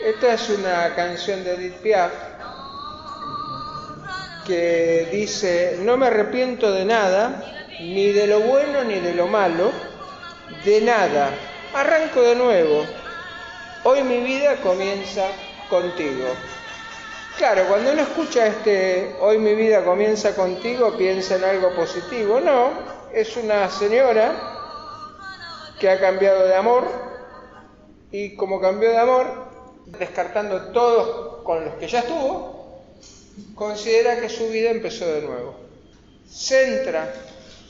Esta es una canción de Edith Piaf que dice: no me arrepiento de nada, ni de lo bueno ni de lo malo, de nada. Arranco de nuevo. Hoy mi vida comienza contigo. Claro, cuando uno escucha hoy mi vida comienza contigo, piensa en algo positivo. No, es una señora que ha cambiado de amor y como cambió de amor, descartando todos con los que ya estuvo, considera que su vida empezó de nuevo. Centra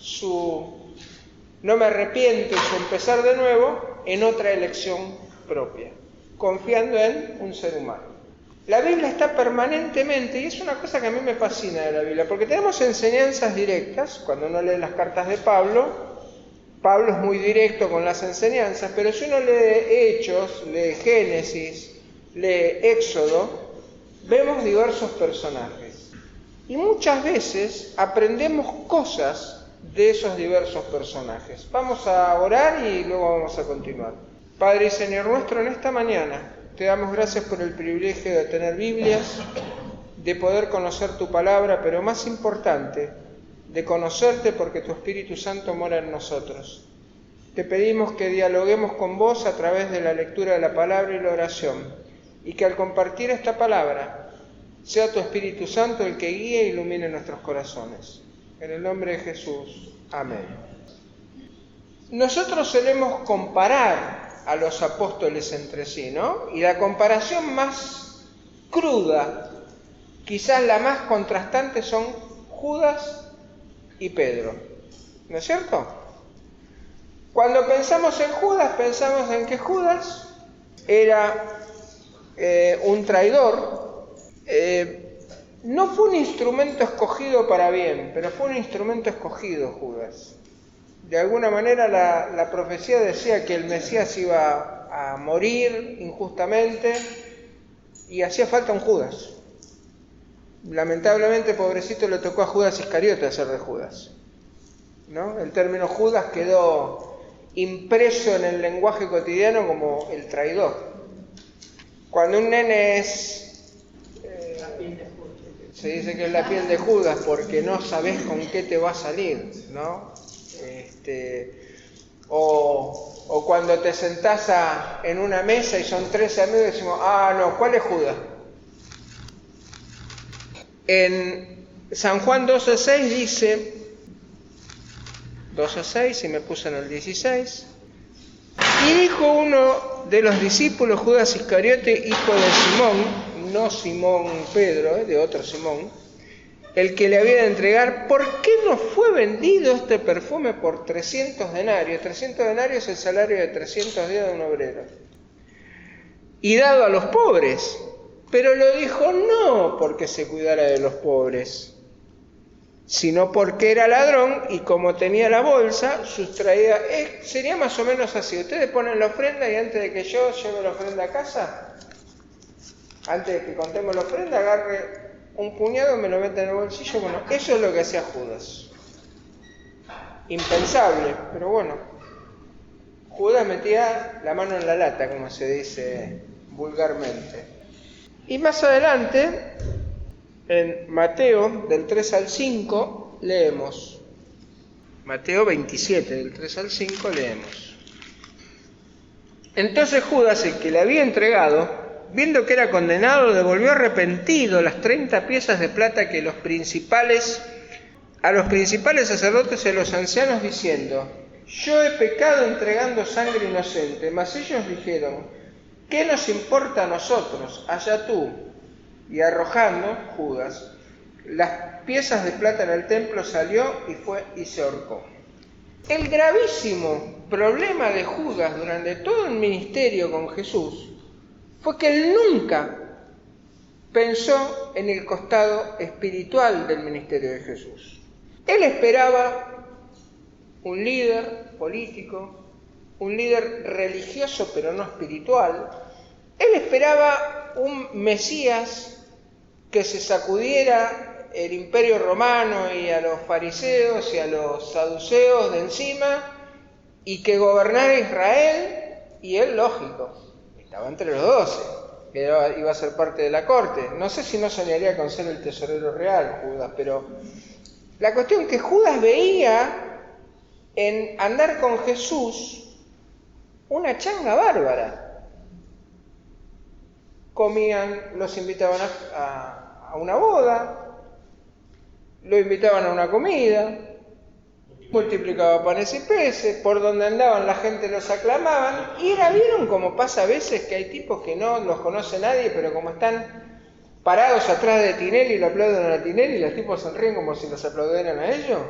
su no me arrepiento y su empezar de nuevo en otra elección propia, confiando en un ser humano. La Biblia está permanentemente, y es una cosa que a mí me fascina de la Biblia, porque tenemos enseñanzas directas. Cuando uno lee las cartas de Pablo es muy directo con las enseñanzas, pero si uno lee Hechos, lee Génesis, lee Éxodo, vemos diversos personajes. Y muchas veces aprendemos cosas de esos diversos personajes. Vamos a orar y luego vamos a continuar. Padre y Señor nuestro, en esta mañana te damos gracias por el privilegio de tener Biblias, de poder conocer tu palabra, pero más importante, de conocerte porque tu Espíritu Santo mora en nosotros. Te pedimos que dialoguemos con vos a través de la lectura de la palabra y la oración, y que al compartir esta palabra sea tu Espíritu Santo el que guíe e ilumine nuestros corazones. En el nombre de Jesús. Amén. Nosotros solemos comparar a los apóstoles entre sí, ¿no? Y la comparación más cruda, quizás la más contrastante, son Judas y Pedro, ¿no es cierto? Cuando pensamos en Judas, pensamos en que Judas era un traidor. No fue un instrumento escogido para bien, pero fue un instrumento escogido Judas. De alguna manera la profecía decía que el Mesías iba a morir injustamente y hacía falta un Judas. Lamentablemente, pobrecito, le tocó a Judas Iscariote hacer de Judas, ¿no? El término Judas quedó impreso en el lenguaje cotidiano como el traidor. Cuando un nene se dice que es la piel de Judas porque no sabes con qué te va a salir, ¿no? O cuando te sentás en una mesa y son 13 amigos y decimos, no, ¿cuál es Judas? En San Juan 12:6 dice, 12:6, y me puse en el 16, y dijo uno de los discípulos, Judas Iscariote, hijo de Simón, no Simón Pedro, de otro Simón, el que le había de entregar, ¿por qué no fue vendido este perfume por 300 denarios? 300 denarios es el salario de 300 días de un obrero. Y dado a los pobres. Pero lo dijo no porque se cuidara de los pobres, sino porque era ladrón y como tenía la bolsa, sustraía. Sería más o menos así. Ustedes ponen la ofrenda y antes de que yo lleve la ofrenda a casa, antes de que contemos la ofrenda, agarre un puñado y me lo mete en el bolsillo. Bueno, eso es lo que hacía Judas. Impensable, pero bueno. Judas metía la mano en la lata, como se dice vulgarmente. Y más adelante, en Mateo, del 3 al 5, leemos. Mateo 27, del 3 al 5, leemos. Entonces Judas, el que le había entregado, viendo que era condenado, devolvió arrepentido las 30 piezas de plata que a los principales sacerdotes y a los ancianos, diciendo, yo he pecado entregando sangre inocente. Mas ellos dijeron, ¿qué nos importa a nosotros? Allá tú. Y arrojando Judas las piezas de plata en el templo, salió y fue y se ahorcó. El gravísimo problema de Judas durante todo el ministerio con Jesús fue que él nunca pensó en el costado espiritual del ministerio de Jesús. Él esperaba un líder político, un líder religioso pero no espiritual. Él esperaba un Mesías que se sacudiera el imperio romano y a los fariseos y a los saduceos de encima y que gobernara Israel, y él, lógico, estaba entre los 12. que iba a ser parte de la corte. No sé si no soñaría con ser el tesorero real, Judas, pero la cuestión es que Judas veía en andar con Jesús una changa bárbara. Comían, los invitaban a una boda, lo invitaban a una comida, multiplicaba panes y peces, por donde andaban la gente los aclamaban, y ¿vieron cómo pasa a veces que hay tipos que no los conoce nadie, pero como están parados atrás de Tinelli, lo aplauden a Tinelli y los tipos sonríen como si los aplaudieran a ellos?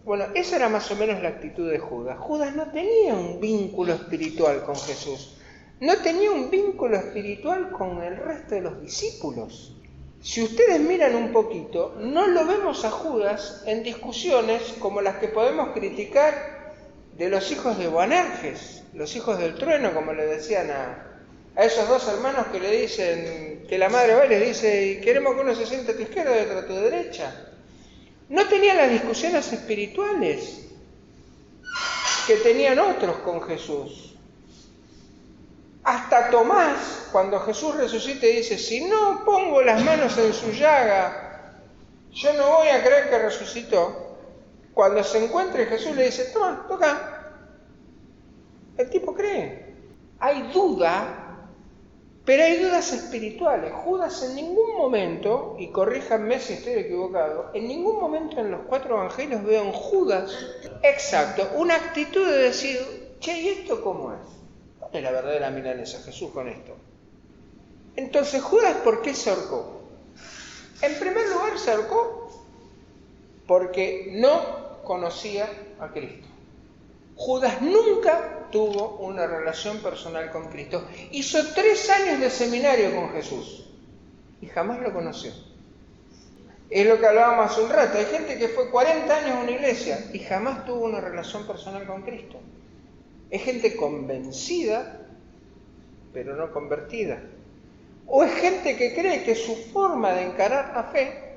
Bueno, esa era más o menos la actitud de Judas. Judas no tenía un vínculo espiritual con Jesús, no tenía un vínculo espiritual con el resto de los discípulos. Si ustedes miran un poquito, no lo vemos a Judas en discusiones como las que podemos criticar de los hijos de Boanerges, los hijos del trueno, como le decían a esos dos hermanos que le dicen, que la madre va y les dice, queremos que uno se siente a tu izquierda y otro a tu derecha. No tenían las discusiones espirituales que tenían otros con Jesús. Hasta Tomás, cuando Jesús resucita, dice, si no pongo las manos en su llaga, yo no voy a creer que resucitó. Cuando se encuentra Jesús le dice, toma, toca. El tipo cree. Hay duda, pero hay dudas espirituales. Judas en ningún momento, y corríjanme si estoy equivocado, en ningún momento en los 4 evangelios veo en Judas, exacto, una actitud de decir, che, ¿y esto cómo es? Es la verdadera milanesa, Jesús con esto. Entonces, Judas, ¿por qué se ahorcó? En primer lugar, se ahorcó porque no conocía a Cristo. Judas nunca tuvo una relación personal con Cristo. Hizo 3 años de seminario con Jesús y jamás lo conoció. Es lo que hablábamos hace un rato. Hay gente que fue 40 años a una iglesia y jamás tuvo una relación personal con Cristo. Es gente convencida, pero no convertida. O es gente que cree que su forma de encarar la fe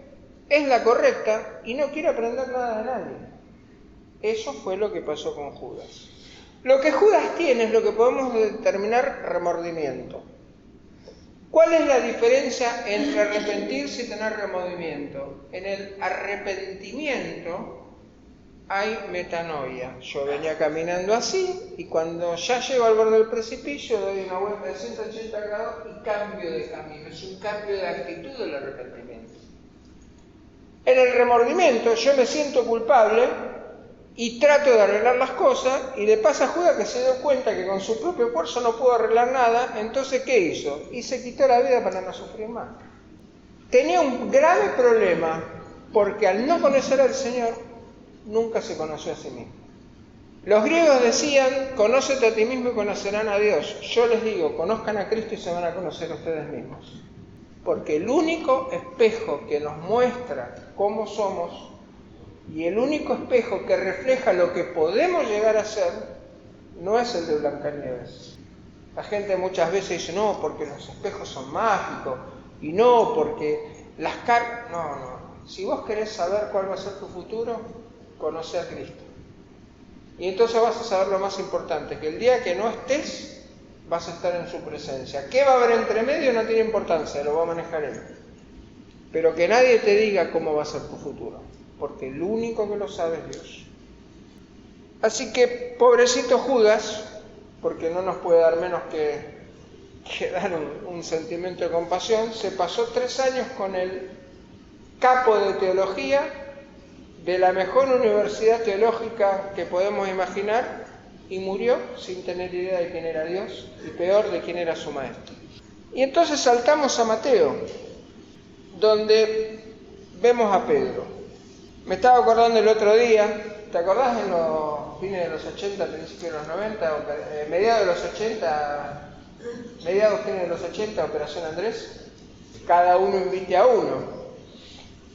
es la correcta y no quiere aprender nada de nadie. Eso fue lo que pasó con Judas. Lo que Judas tiene es lo que podemos determinar remordimiento. ¿Cuál es la diferencia entre arrepentirse y tener remordimiento? En el arrepentimiento hay metanoia. Yo venía caminando así y cuando ya llego al borde del precipicio doy una vuelta de 180 grados y cambio de camino. Es un cambio de actitud del arrepentimiento. En el remordimiento yo me siento culpable y trato de arreglar las cosas y le pasa a Judas que se dio cuenta que con su propio esfuerzo no pudo arreglar nada. Entonces, ¿qué hizo? Y se quitó la vida para no sufrir más. Tenía un grave problema porque al no conocer al Señor nunca se conoció a sí mismo. Los griegos decían, conócete a ti mismo y conocerán a Dios. Yo les digo, conozcan a Cristo y se van a conocer a ustedes mismos. Porque el único espejo que nos muestra cómo somos y el único espejo que refleja lo que podemos llegar a ser no es el de Blancanieves. La gente muchas veces dice, no, porque los espejos son mágicos y no, porque las cartas... No. Si vos querés saber cuál va a ser tu futuro, conoce a Cristo. Y entonces vas a saber lo más importante, que el día que no estés, vas a estar en su presencia. ¿Qué va a haber entre medio? No tiene importancia, lo va a manejar Él. Pero que nadie te diga cómo va a ser tu futuro, porque el único que lo sabe es Dios. Así que, pobrecito Judas, porque no nos puede dar menos que dar un sentimiento de compasión, se pasó 3 años con el capo de teología de la mejor universidad teológica que podemos imaginar y murió sin tener idea de quién era Dios y peor de quién era su maestro. Y entonces saltamos a Mateo, donde vemos a Pedro. Me estaba acordando el otro día, ¿te acordás en los fines de los 80, principios de los 90, mediados de los 80, fines de los 80, Operación Andrés? Cada uno invite a uno.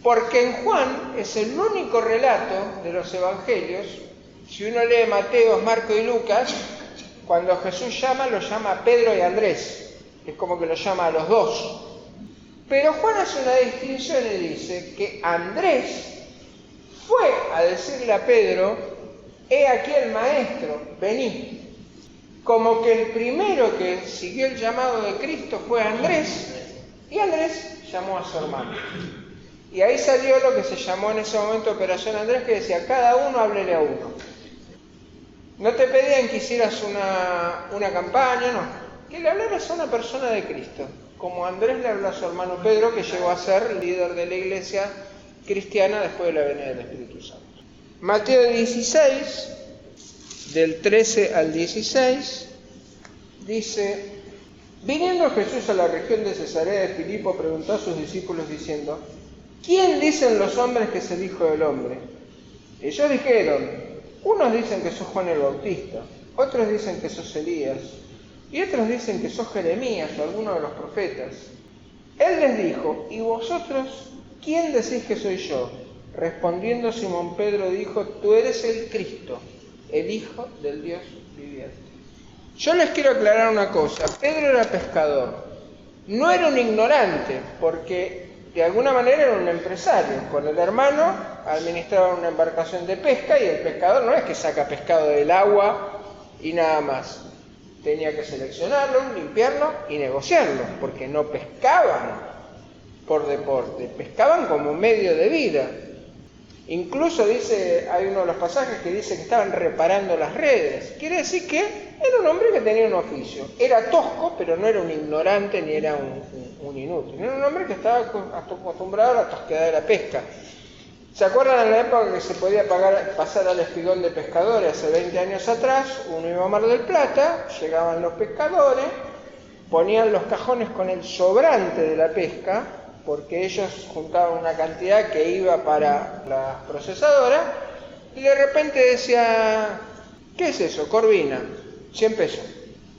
Porque en Juan es el único relato de los evangelios, si uno lee Mateo, Marcos y Lucas, cuando Jesús llama, lo llama a Pedro y Andrés, es como que lo llama a los dos. Pero Juan hace una distinción y dice que Andrés fue a decirle a Pedro, he aquí el maestro, vení. como que el primero que siguió el llamado de Cristo fue Andrés, y Andrés llamó a su hermano. Y ahí salió lo que se llamó en ese momento Operación Andrés, que decía, cada uno háblele a uno. No te pedían que hicieras una campaña, no. Que le hablaras a una persona de Cristo, como Andrés le habló a su hermano Pedro, que llegó a ser líder de la iglesia cristiana después de la venida del Espíritu Santo. Mateo 16, del 13 al 16, dice: viniendo Jesús a la región de Cesarea de Filipo, preguntó a sus discípulos diciendo: ¿quién dicen los hombres que es el Hijo del Hombre? Ellos dijeron: unos dicen que sos Juan el Bautista, otros dicen que sos Elías, y otros dicen que sos Jeremías o alguno de los profetas. Él les dijo: ¿y vosotros quién decís que soy yo? Respondiendo Simón Pedro dijo: tú eres el Cristo, el Hijo del Dios viviente. Yo les quiero aclarar una cosa. Pedro era pescador. No era un ignorante, porque de alguna manera era un empresario. Con el hermano administraban una embarcación de pesca y el pescador no es que saca pescado del agua y nada más. Tenía que seleccionarlo, limpiarlo y negociarlo, porque no pescaban por deporte, pescaban como medio de vida. Incluso dice, hay uno de los pasajes que dice que estaban reparando las redes. Quiere decir que era un hombre que tenía un oficio. Era tosco, pero no era un ignorante ni era un inútil. Era un hombre que estaba acostumbrado a la tosquedad de la pesca. ¿Se acuerdan en la época que se podía pasar al espigón de pescadores hace 20 años atrás? Uno iba a Mar del Plata, llegaban los pescadores, ponían los cajones con el sobrante de la pesca, porque ellos juntaban una cantidad que iba para la procesadora, y de repente decía: ¿qué es eso? Corvina, 100 pesos.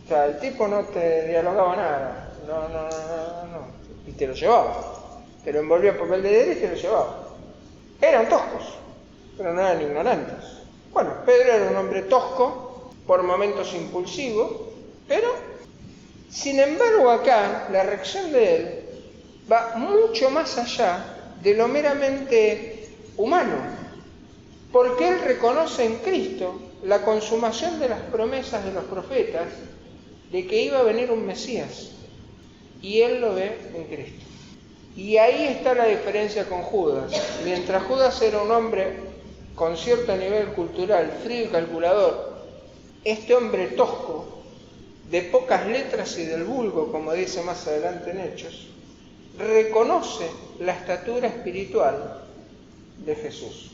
O sea, el tipo no te dialogaba nada, no, y te lo llevaba. Te lo envolvía en papel de diario y te lo llevaba. Eran toscos, pero no eran ignorantes. Bueno, Pedro era un hombre tosco, por momentos impulsivo, pero, sin embargo, acá la reacción de él va mucho más allá de lo meramente humano, porque él reconoce en Cristo la consumación de las promesas de los profetas de que iba a venir un Mesías, y él lo ve en Cristo. Y ahí está la diferencia con Judas. Mientras Judas era un hombre con cierto nivel cultural, frío y calculador, este hombre tosco, de pocas letras y del vulgo, como dice más adelante en Hechos, reconoce la estatura espiritual de Jesús.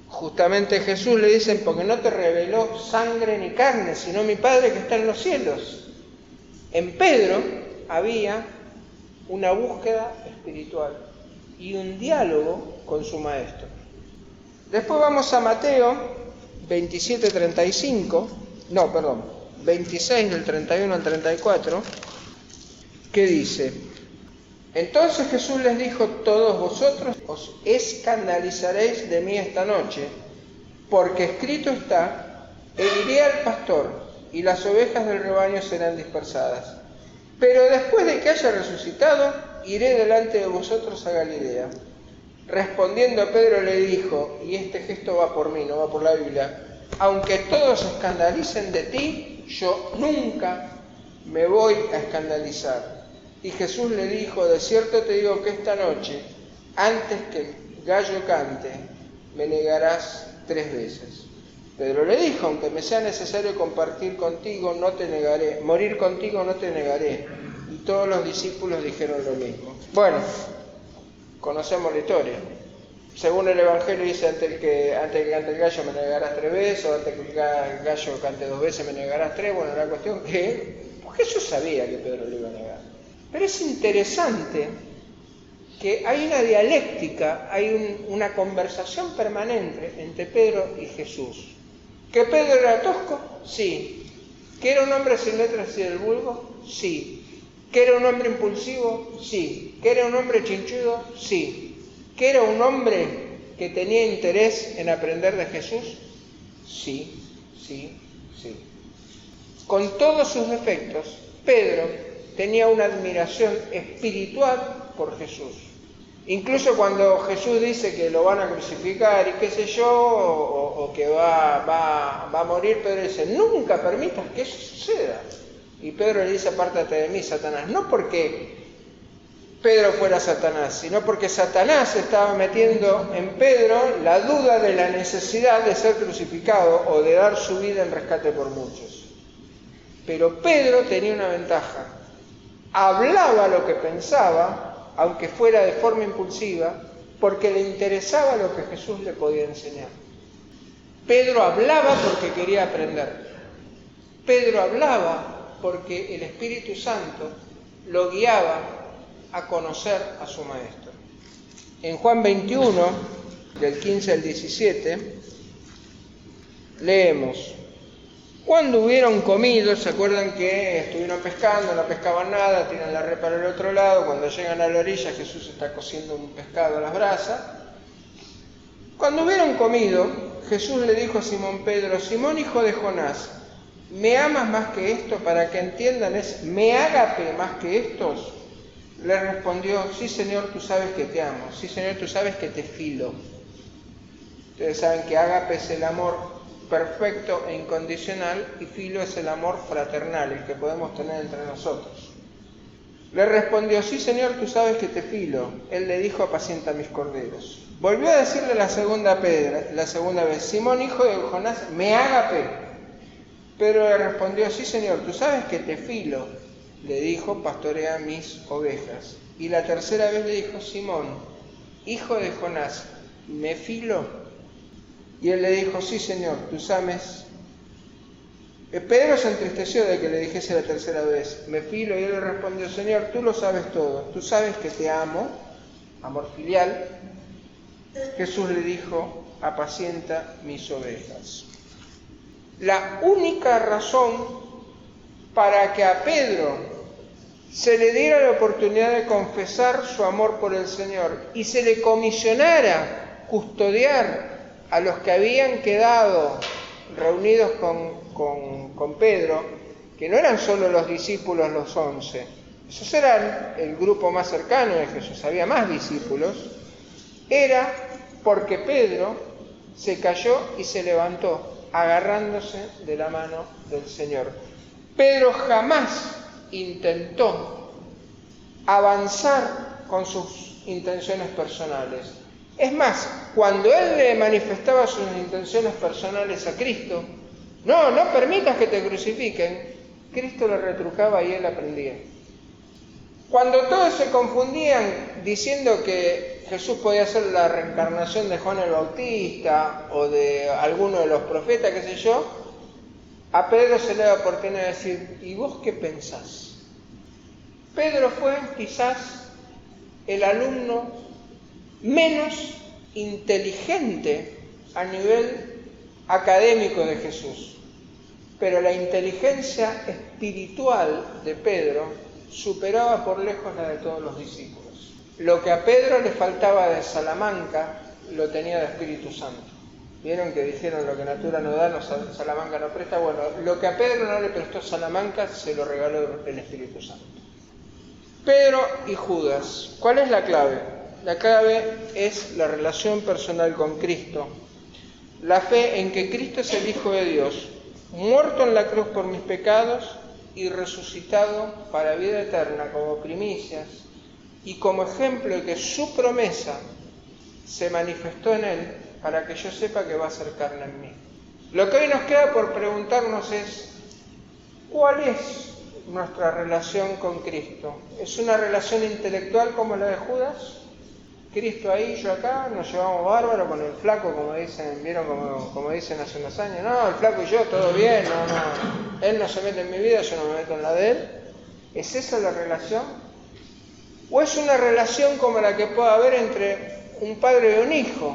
Justamente Jesús le dicen: porque no te reveló sangre ni carne, sino mi Padre que está en los cielos. En Pedro había una búsqueda espiritual y un diálogo con su maestro. Después vamos a Mateo 26 del 31 al 34, que dice: entonces Jesús les dijo: todos vosotros os escandalizaréis de mí esta noche, porque escrito está: heriré al pastor y las ovejas del rebaño serán dispersadas. Pero después de que haya resucitado, iré delante de vosotros a Galilea. Respondiendo Pedro le dijo, y este gesto va por mí, no va por la Biblia: aunque todos se escandalicen de ti, yo nunca me voy a escandalizar. Y Jesús le dijo: de cierto te digo que esta noche, antes que el gallo cante, me negarás 3 veces. Pedro le dijo: aunque me sea necesario compartir contigo, no te negaré, morir contigo no te negaré. Y todos los discípulos dijeron lo mismo. Bueno, conocemos la historia. Según el Evangelio dice: antes que cante el gallo me negarás 3 veces, o antes que el gallo cante 2 veces me negarás 3. Bueno, la cuestión que Jesús sabía que Pedro le iba a negar. Pero es interesante que hay una dialéctica, hay una conversación permanente entre Pedro y Jesús. ¿Que Pedro era tosco? Sí. ¿Que era un hombre sin letras y del vulgo? Sí. ¿Que era un hombre impulsivo? Sí. ¿Que era un hombre chinchudo? Sí. ¿Que era un hombre que tenía interés en aprender de Jesús? Sí. Con todos sus defectos, Pedro tenía una admiración espiritual por Jesús. Incluso cuando Jesús dice que lo van a crucificar y qué sé yo, o que va a morir, Pedro dice, nunca permitas que eso suceda. Y Pedro le dice, apártate de mí, Satanás. No porque Pedro fuera Satanás, sino porque Satanás estaba metiendo en Pedro la duda de la necesidad de ser crucificado o de dar su vida en rescate por muchos. Pero Pedro tenía una ventaja. Hablaba lo que pensaba, aunque fuera de forma impulsiva, porque le interesaba lo que Jesús le podía enseñar. Pedro hablaba porque quería aprender. Pedro hablaba porque el Espíritu Santo lo guiaba a conocer a su Maestro. En Juan 21, del 15 al 17, leemos: cuando hubieron comido, ¿se acuerdan que estuvieron pescando, no pescaban nada, tiran la red para el otro lado? Cuando llegan a la orilla, Jesús está cociendo un pescado a las brasas. Cuando hubieron comido, Jesús le dijo a Simón Pedro: Simón, hijo de Jonás, ¿me amas más que esto? Para que entiendan, es ¿me ágape más que estos? Le respondió: sí, Señor, tú sabes que te amo. Sí, Señor, tú sabes que te filo. Ustedes saben que ágape es el amor perfecto e incondicional, y filo es el amor fraternal, el que podemos tener entre nosotros. Le respondió: sí, Señor, tú sabes que te filo. Él le dijo: apacienta mis corderos. Volvió a decirle la segunda vez: Simón, hijo de Jonás, ¿me ágape? Pedro le respondió: sí, Señor, tú sabes que te filo. Le dijo: pastorea mis ovejas. Y la tercera vez le dijo: Simón, hijo de Jonás, ¿me filo? Y él le dijo: sí, Señor, tú sabes. Pedro se entristeció de que le dijese la tercera vez: me filo. Y él le respondió: Señor, tú lo sabes todo. Tú sabes que te amo. Amor filial. Jesús le dijo: apacienta mis ovejas. La única razón para que a Pedro se le diera la oportunidad de confesar su amor por el Señor y se le comisionara custodiar a los que habían quedado reunidos con Pedro, que no eran solo los discípulos los 11, esos eran el grupo más cercano de Jesús, había más discípulos, era porque Pedro se cayó y se levantó, agarrándose de la mano del Señor. Pedro jamás intentó avanzar con sus intenciones personales. Es más, cuando él le manifestaba sus intenciones personales a Cristo, no permitas que te crucifiquen, Cristo le retrucaba y él aprendía. Cuando todos se confundían diciendo que Jesús podía ser la reencarnación de Juan el Bautista o de alguno de los profetas, qué sé yo, a Pedro se le da la oportunidad de decir: ¿y vos qué pensás? Pedro fue quizás el alumno menos inteligente a nivel académico de Jesús, pero la inteligencia espiritual de Pedro superaba por lejos la de todos los discípulos. Lo que a Pedro le faltaba de Salamanca lo tenía de Espíritu Santo. ¿Vieron que dijeron lo que natura no da, Salamanca no presta? Bueno, lo que a Pedro no le prestó Salamanca se lo regaló el Espíritu Santo. Pedro y Judas, ¿cuál es la clave? La clave es la relación personal con Cristo, la fe en que Cristo es el Hijo de Dios, muerto en la cruz por mis pecados y resucitado para vida eterna como primicias y como ejemplo de que su promesa se manifestó en él para que yo sepa que va a ser carne en mí. Lo que hoy nos queda por preguntarnos es: ¿cuál es nuestra relación con Cristo? ¿Es una relación intelectual como la de Judas? Cristo ahí, yo acá, nos llevamos bárbaro con el flaco, como dicen, ¿vieron como dicen hace unos años? No, el flaco y yo, todo bien, no, él no se mete en mi vida, yo no me meto en la de él. ¿Es esa la relación? ¿O es una relación como la que puede haber entre un padre y un hijo,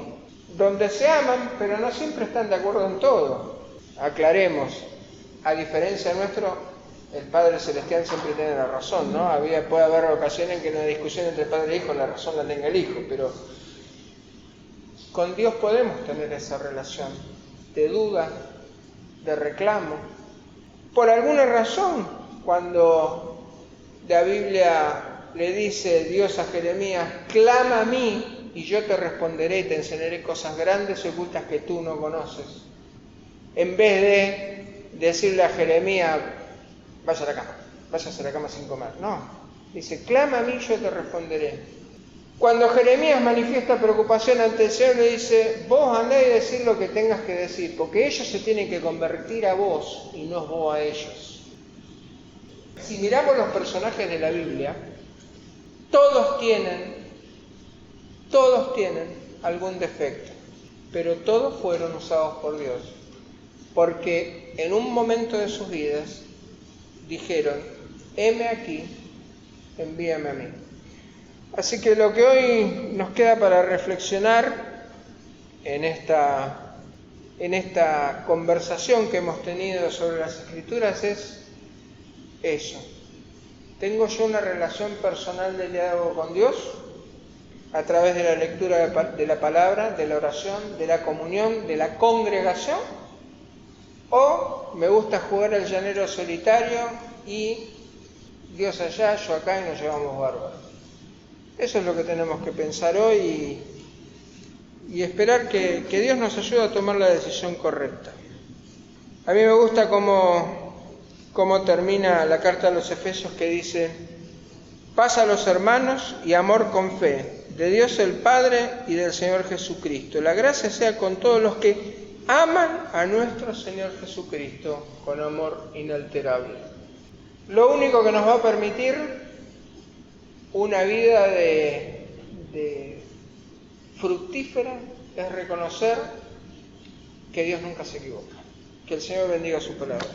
donde se aman, pero no siempre están de acuerdo en todo? Aclaremos, a diferencia nuestro, el Padre Celestial siempre tiene la razón, ¿no? Puede haber ocasiones en que en una discusión entre padre e hijo la razón la tenga el hijo, pero con Dios podemos tener esa relación de duda, de reclamo. Por alguna razón, cuando la Biblia le dice Dios a Jeremías, clama a mí y yo te responderé y te enseñaré cosas grandes y ocultas que tú no conoces. En vez de decirle a Jeremías, vaya a la cama sin comer. No, dice, clama a mí y yo te responderé. Cuando Jeremías manifiesta preocupación ante el Señor, le dice, vos andá y decir lo que tengas que decir, porque ellos se tienen que convertir a vos y no vos a ellos. Si miramos los personajes de la Biblia, todos tienen algún defecto, pero todos fueron usados por Dios, porque en un momento de sus vidas dijeron, heme aquí, envíame a mí. Así que lo que hoy nos queda para reflexionar en esta conversación que hemos tenido sobre las Escrituras es eso. ¿Tengo yo una relación personal de diálogo con Dios a través de la lectura de la palabra, de la oración, de la comunión, de la congregación? ¿O me gusta jugar al llanero solitario y Dios allá, yo acá y nos llevamos bárbaros? Eso es lo que tenemos que pensar hoy y esperar que Dios nos ayude a tomar la decisión correcta. A mí me gusta cómo termina la carta a los Efesios, que dice, paz a los hermanos y amor con fe, de Dios el Padre y del Señor Jesucristo. La gracia sea con todos los que aman a nuestro Señor Jesucristo con amor inalterable. Lo único que nos va a permitir una vida de fructífera es reconocer que Dios nunca se equivoca. Que el Señor bendiga su palabra.